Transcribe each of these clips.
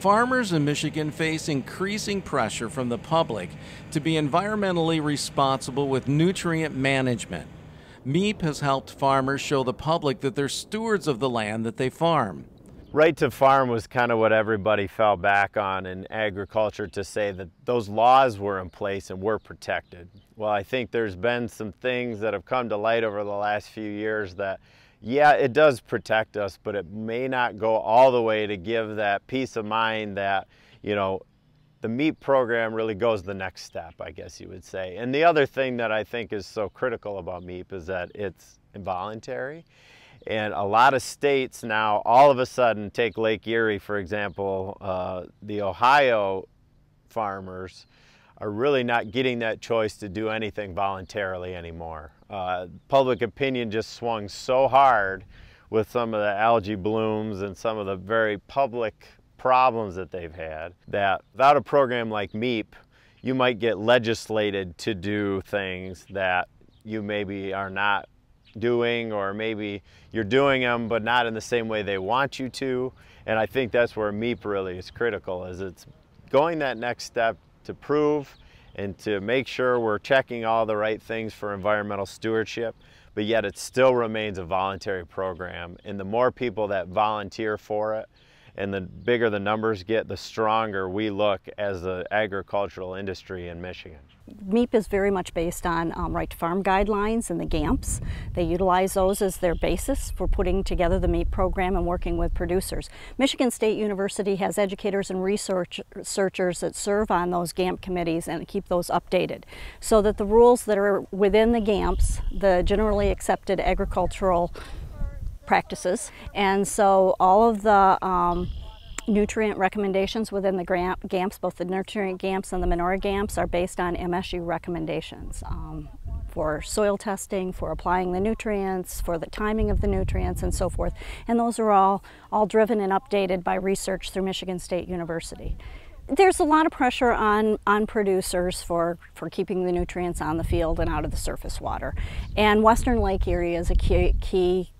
Farmers in Michigan face increasing pressure from the public to be environmentally responsible with nutrient management. MEEP has helped farmers show the public that they're stewards of the land that they farm. Right to farm was kind of what everybody fell back on in agriculture, to say that those laws were in place and were protected. Well, I think there's been some things that have come to light over the last few years that, yeah, it does protect us, but it may not go all the way to give that peace of mind that, you know, the MEEP program really goes the next step, I guess you would say. And the other thing that I think is so critical about MEEP is that it's involuntary. And a lot of states now, all of a sudden, take Lake Erie, for example, the Ohio farmers are really not getting that choice to do anything voluntarily anymore. Public opinion just swung so hard with some of the algae blooms and some of the very public problems that they've had, that without a program like MEEP, you might get legislated to do things that you maybe are not doing, or maybe you're doing them but not in the same way they want you to. And I think that's where MEEP really is critical, is it's going that next step to prove and to make sure we're checking all the right things for environmental stewardship, but yet it still remains a voluntary program. And the more people that volunteer for it, and the bigger the numbers get, the stronger we look as the agricultural industry in Michigan. MEEP is very much based on right to farm guidelines and the GAMPs. They utilize those as their basis for putting together the MEEP program and working with producers. Michigan State University has educators and researchers that serve on those GAMP committees and keep those updated, so that the rules that are within the GAMPs, the generally accepted agricultural practices, and so all of the nutrient recommendations within the GAMPs, both the nutrient GAMPs and the manure GAMPs, are based on MSU recommendations for soil testing, for applying the nutrients, for the timing of the nutrients, and so forth. And those are all driven and updated by research through Michigan State University. There's a lot of pressure on producers for keeping the nutrients on the field and out of the surface water. And Western Lake Erie is a key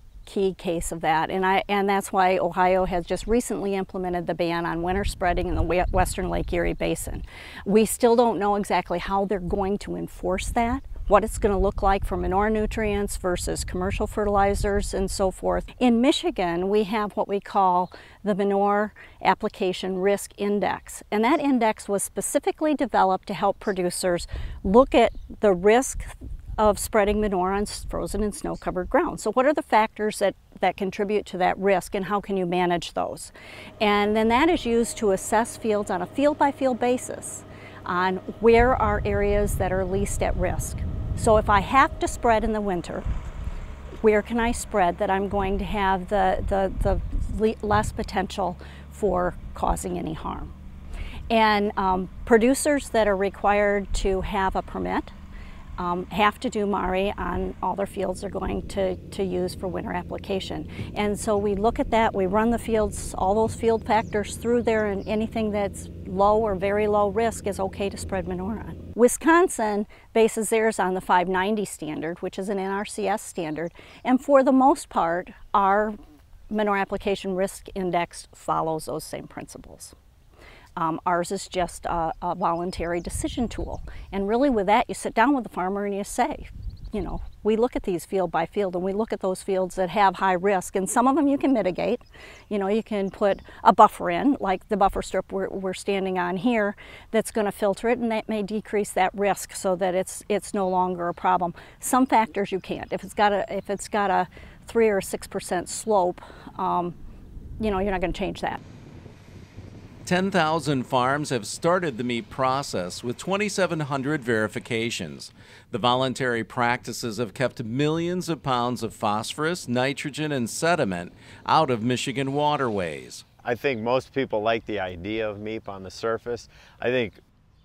case of that, and that's why Ohio has just recently implemented the ban on winter spreading in the Western Lake Erie Basin. We still don't know exactly how they're going to enforce that, what it's going to look like for manure nutrients versus commercial fertilizers and so forth. In Michigan, we have what we call the Manure Application Risk Index, and that index was specifically developed to help producers look at the risk of spreading manure on frozen and snow-covered ground. So what are the factors that contribute to that risk, and how can you manage those? And then that is used to assess fields on a field-by-field basis on where are areas that are least at risk. So if I have to spread in the winter, where can I spread that I'm going to have the less potential for causing any harm? And producers that are required to have a permit have to do MARI on all their fields they're going to use for winter application. And so we look at that, we run the fields, all those field factors through there, and anything that's low or very low risk is okay to spread manure on. Wisconsin bases theirs on the 590 standard, which is an NRCS standard, and for the most part, our manure application risk index follows those same principles. Ours is just a voluntary decision tool. And really with that, you sit down with the farmer and you say, you know, we look at these field by field, and we look at those fields that have high risk, and some of them you can mitigate. You know, you can put a buffer in, like the buffer strip we're standing on here, that's going to filter it, and that may decrease that risk so that it's no longer a problem. Some factors you can't. If it's got a 3 or 6% slope, you know, you're not going to change that. 10,000 farms have started the MEEP process with 2,700 verifications. The voluntary practices have kept millions of pounds of phosphorus, nitrogen, and sediment out of Michigan waterways. I think most people like the idea of MEEP on the surface. I think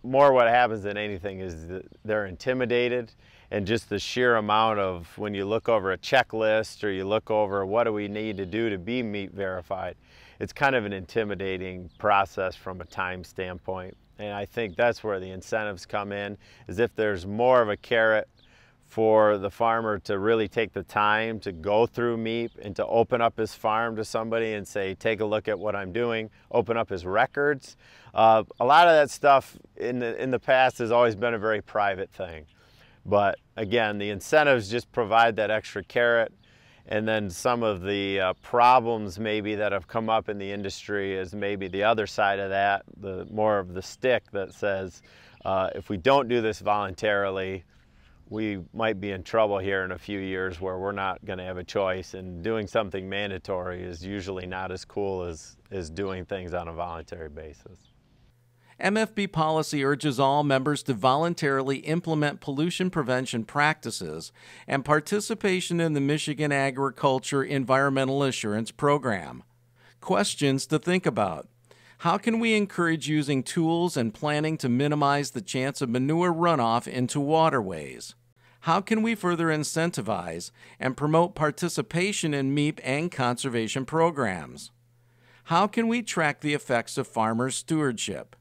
more what happens than anything is that they're intimidated, and just the sheer amount of, when you look over a checklist or you look over what do we need to do to be MEEP verified, it's kind of an intimidating process from a time standpoint. And I think that's where the incentives come in, is if there's more of a carrot for the farmer to really take the time to go through MEEP and to open up his farm to somebody and say, take a look at what I'm doing, open up his records. A lot of that stuff in the past has always been a very private thing. But again, the incentives just provide that extra carrot. And then some of the problems maybe that have come up in the industry is maybe the other side of that, the more of the stick that says, if we don't do this voluntarily, we might be in trouble here in a few years where we're not going to have a choice, and doing something mandatory is usually not as cool as doing things on a voluntary basis. MFB policy urges all members to voluntarily implement pollution prevention practices and participation in the Michigan Agriculture Environmental Assurance Program. Questions to think about. How can we encourage using tools and planning to minimize the chance of manure runoff into waterways? How can we further incentivize and promote participation in MEEP and conservation programs? How can we track the effects of farmer stewardship?